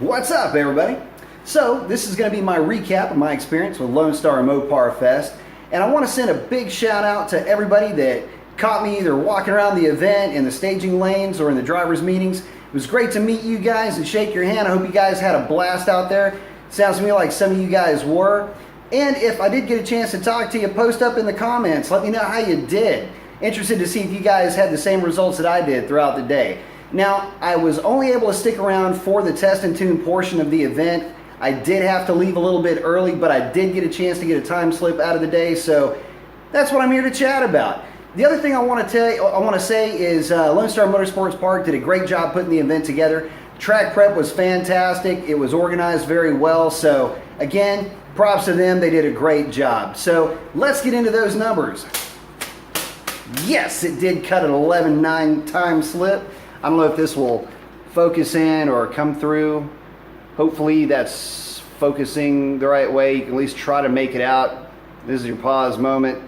What's up, everybody? So this is going to be my recap of my experience with Lonestar Moparfest, and I want to send a big shout out to everybody that caught me either walking around the event in the staging lanes or in the drivers meetings. It was great to meet you guys and shake your hand. I hope you guys had a blast out there. Sounds to me like some of you guys were. And if I did get a chance to talk to you, post up in the comments. Let me know how you did. Interested to see if you guys had the same results that I did throughout the day. Now, I was only able to stick around for the test and tune portion of the event. I did have to leave a little bit early, but I did get a chance to get a time slip out of the day, so that's what I'm here to chat about. The other thing I want to say is Lonestar Motorsports Park did a great job putting the event together. Track prep was fantastic. It was organized very well, so again, props to them. They did a great job. So let's get into those numbers. Yes, it did cut an 11.9 time slip. I don't know if this will focus in or come through. Hopefully that's focusing the right way. You can at least try to make it out. This is your pause moment.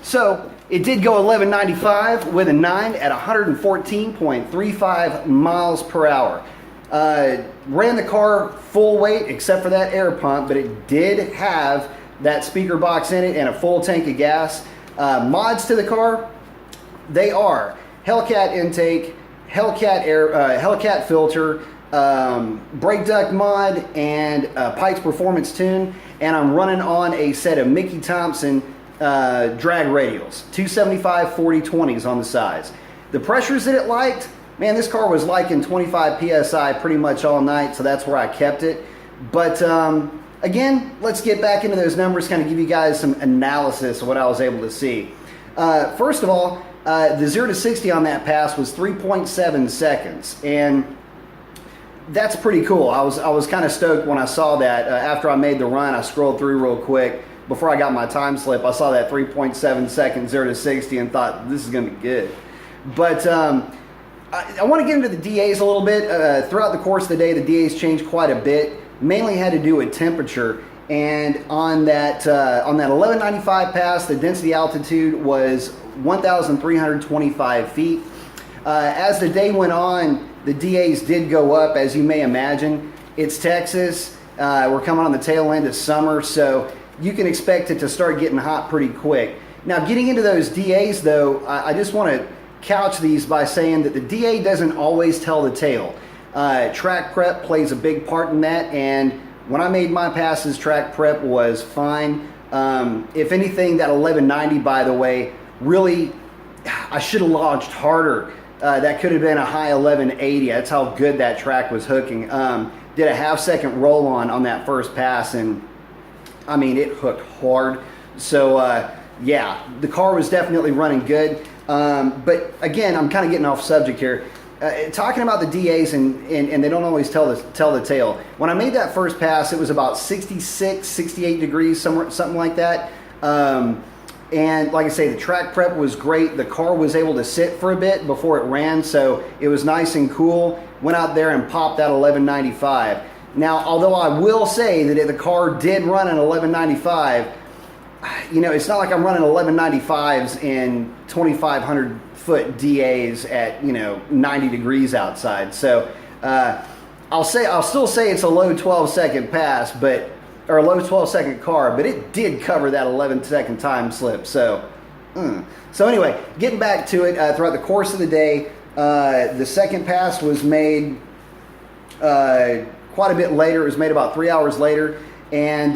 So it did go 11.95 with a 9 at 114.35 miles per hour. Ran the car full weight except for that air pump, but it did have that speaker box in it and a full tank of gas. Mods to the car, they are Hellcat intake, Hellcat filter, brake duct mod, and Pike's Performance tune, and I'm running on a set of Mickey Thompson drag radials, 275/40/20s on the sides. The pressures that it liked, man, this car was liking 25 PSI pretty much all night, so that's where I kept it. But again, let's get back into those numbers, kind of give you guys some analysis of what I was able to see. First of all, the 0 to 60 on that pass was 3.7 seconds, and that's pretty cool. I was kind of stoked when I saw that. After I made the run, I scrolled through real quick. Before I got my time slip, I saw that 3.7 second 0 to 60 and thought, this is going to be good. But I want to get into the DAs a little bit. Throughout the course of the day, the DAs changed quite a bit. Mainly had to do with temperature. And on that 1195 pass, the density altitude was 1,325 feet. As the day went on, the DAs did go up, as you may imagine. It's Texas. We're coming on the tail end of summer, so you can expect it to start getting hot pretty quick. Now, getting into those DAs, though, I just want to couch these by saying that the DA doesn't always tell the tale. Track prep plays a big part in that, and when I made my passes, track prep was fine. If anything, that 1190, by the way, really, I should have launched harder. That could have been a high 1180. That's how good that track was hooking. Did a half-second roll-on that first pass, and I mean, it hooked hard. So yeah, the car was definitely running good. But again, I'm kind of getting off subject here. Talking about the DAs, and they don't always tell the tale. When I made that first pass, it was about 66, 68 degrees, something like that. And like I say, the track prep was great. The car was able to sit for a bit before it ran, so it was nice and cool. Went out there and popped that 1195. Now, although I will say that if the car did run an 1195, you know, it's not like I'm running 1195s in 2,500 foot DAs at, you know, 90 degrees outside. So I'll still say it's a low 12-second pass, or a low 12-second car, but it did cover that 11-second time slip. So anyway, getting back to it, throughout the course of the day, the second pass was made quite a bit later. It was made about 3 hours later, and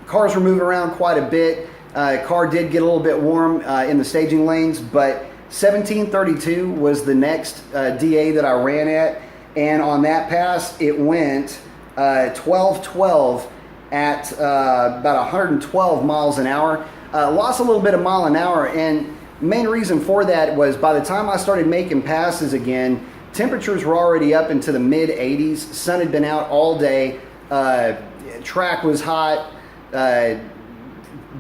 cars were moving around quite a bit. Car did get a little bit warm in the staging lanes, but 1732 was the next DA that I ran at, and on that pass it went 1212 at about 112 miles an hour. Lost a little bit of mile an hour, and main reason for that was by the time I started making passes again, temperatures were already up into the mid 80s. Sun had been out all day. Track was hot.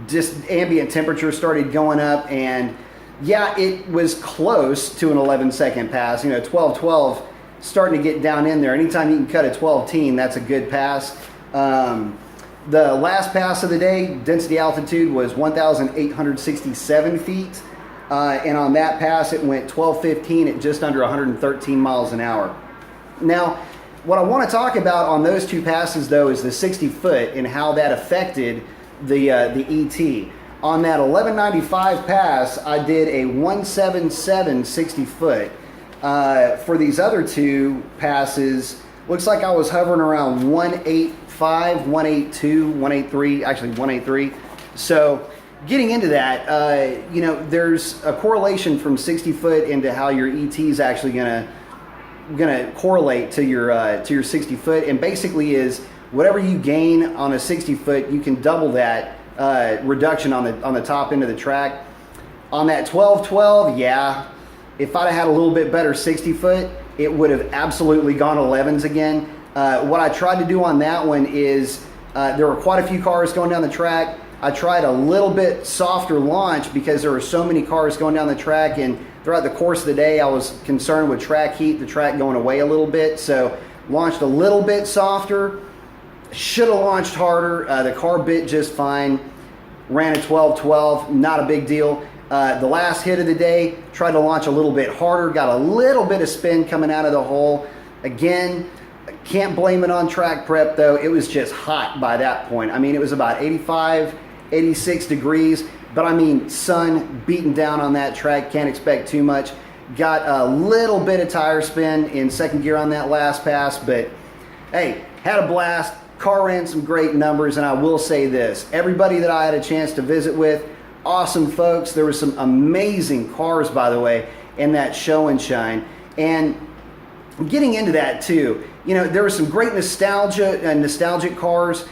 Just ambient temperature started going up, and yeah, it was close to an 11-second pass. You know, 1212 starting to get down in there. Anytime you can cut a 12-teen, that's a good pass. The last pass of the day, density altitude was 1,867 feet. And on that pass, it went 12:15 at just under 113 miles an hour. Now, what I want to talk about on those two passes though is the 60 foot and how that affected the ET. On that 1195 pass, I did a 177 60 foot. For these other two passes, looks like I was hovering around 185, 182, 183, actually 183. So getting into that, you know, there's a correlation from 60 foot into how your ET is actually gonna correlate to your 60 foot, and basically is whatever you gain on a 60 foot, you can double that reduction on the top end of the track. On that 1212, yeah, if I'd have had a little bit better 60 foot, it would have absolutely gone 11s again. What I tried to do on that one is there were quite a few cars going down the track. I tried a little bit softer launch because there were so many cars going down the track, and throughout the course of the day I was concerned with track heat, the track going away a little bit, so launched a little bit softer. Should have launched harder. The car bit just fine. Ran a 12-12, not a big deal. The last hit of the day, tried to launch a little bit harder, got a little bit of spin coming out of the hole. Again, can't blame it on track prep though. It was just hot by that point. I mean, it was about 85, 86 degrees, but I mean, sun beating down on that track, can't expect too much. Got a little bit of tire spin in second gear on that last pass, but hey, had a blast. Car ran some great numbers, and I will say this, everybody that I had a chance to visit with, awesome folks. There were some amazing cars, by the way, in that show and shine. And getting into that too, you know, there were some great nostalgic cars,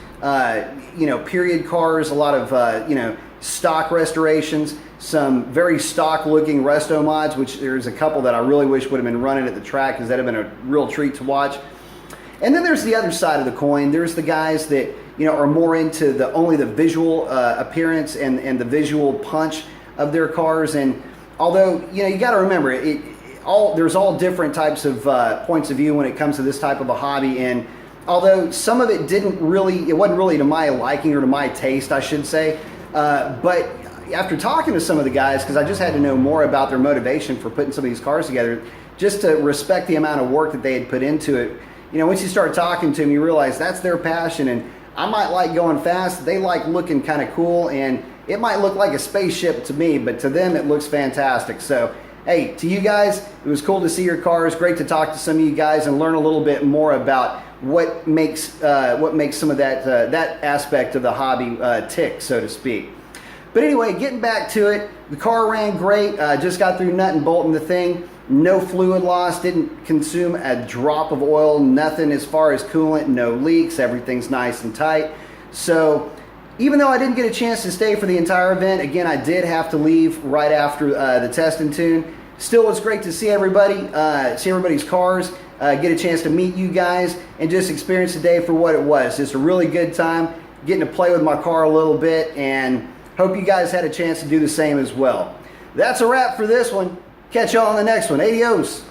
you know, period cars, a lot of, you know, stock restorations, some very stock looking resto mods, which there's a couple that I really wish would have been running at the track because that'd have been a real treat to watch. And then there's the other side of the coin. There's the guys that, you know, are more into only the visual appearance and the visual punch of their cars. And although, you know, you got to remember, there's all different types of points of view when it comes to this type of a hobby. And although some of it wasn't really to my liking or to my taste, I should say. But after talking to some of the guys, because I just had to know more about their motivation for putting some of these cars together, just to respect the amount of work that they had put into it. You know, once you start talking to them, you realize that's their passion, and I might like going fast. They like looking kind of cool, and it might look like a spaceship to me, but to them it looks fantastic. So, hey, to you guys, it was cool to see your cars. Great to talk to some of you guys and learn a little bit more about what makes some of that aspect of the hobby tick, so to speak. But anyway, getting back to it, the car ran great. Just got through nut and bolting the thing. No fluid loss, didn't consume a drop of oil, nothing as far as coolant, no leaks, everything's nice and tight. So even though I didn't get a chance to stay for the entire event, again, I did have to leave right after the test and tune. Still, it's great to see everybody, see everybody's cars, get a chance to meet you guys, and just experience the day for what it was. Just a really good time, getting to play with my car a little bit, and hope you guys had a chance to do the same as well. That's a wrap for this one. Catch y'all on the next one. Adios.